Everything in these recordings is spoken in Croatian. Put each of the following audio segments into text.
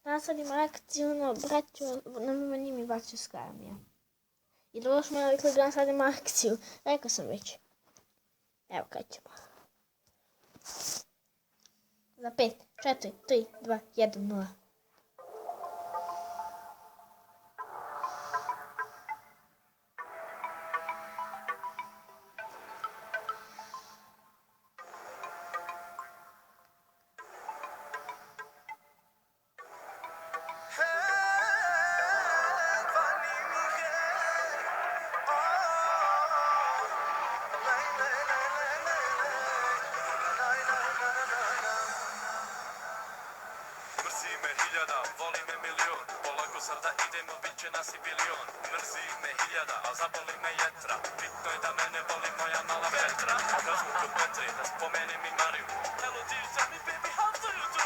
Danas radimo akciju na njimi braćevska armija. I dobro smo je rekli da danas radimo akciju. Rekao sam već. Evo kad ćemo. Za 5, 4, 3, 2, 1, 0. Hiljada, voli me milion, polako sada idemo, bit će nas i bilion. Mrzi me hiljada, a zaboli me jetra, bitno je da mene voli moja mala Petra. Kažu kod Petri da spomenem i Mariju, hello dear, tell me baby, how do you do?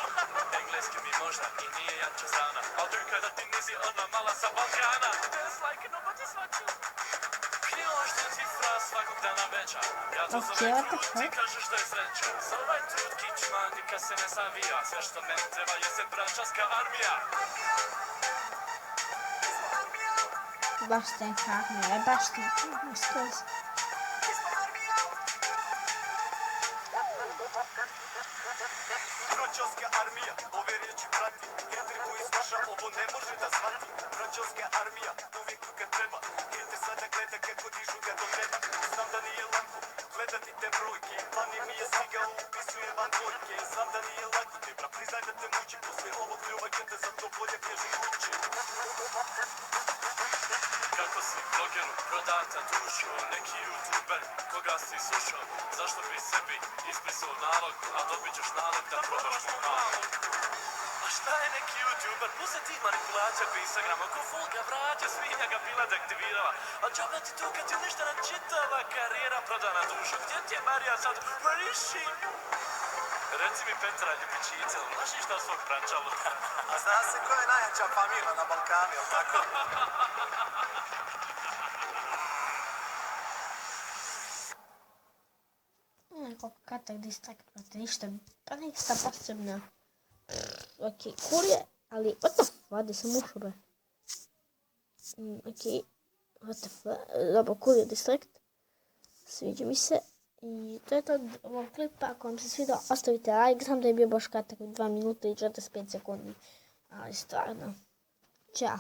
Engleski mi možda i nije jača strana, al tu kada ti nisi ona mala sa Balkana. Dance like nobody's watching. Krilašta cifra svakog dana veća, ja to zovem trud, ti kažeš da je sreća. Za ovaj trud kičma nikad se ne savija, sve što meni treba jeste braćanska armija. Baš tenka armija, baš tenka armija, skroz. Braćanska armija, ove riječi prati, Hitler koji sluša ovo ne može da shvati. Braćanska armija, uvijek tu kad treba, Hitler sada gleda kako dižu ga do neba. Znam da nije lako gledati te brojke, plani mi je stigao, upisuje van dvojke. Znam da nije lako tebra, priznaj da te muči, posle ovog pljuvaća te za to bolje bježi kuće. Kako si blogeru prodata dušo, neki youtuber koga si slušao, zašto bi sebi ispisao nalog, a dobit ćeš nalog da probaš moj nalog. A šta je neki youtuber, puse ti manipulacija po Instagramu, ko fulga vraća, svinja ga bila da aktivirala. A džaba ti tu kad ti ništa načitala, karijera prodana dušo, gdje ti je Marija sad, where is she? Reci mi Petra Ljubičice, lažiš na svog prančalu? A zna se ko je najjača familija na Balkanu, jel tako? Nekako kratak distrakt, ništa posebno. Ok, cool je, ali what the fuck, vadi sam ušao be. Ok, what the fuck, dobro, cool je distrakt. Sviđa mi se. I to je to od ovog klipa, ako vam se svidio, ostavite like, znam da je bio baš kratak, 2 minuta i 45 sekundi. Ali stvarno, ćao.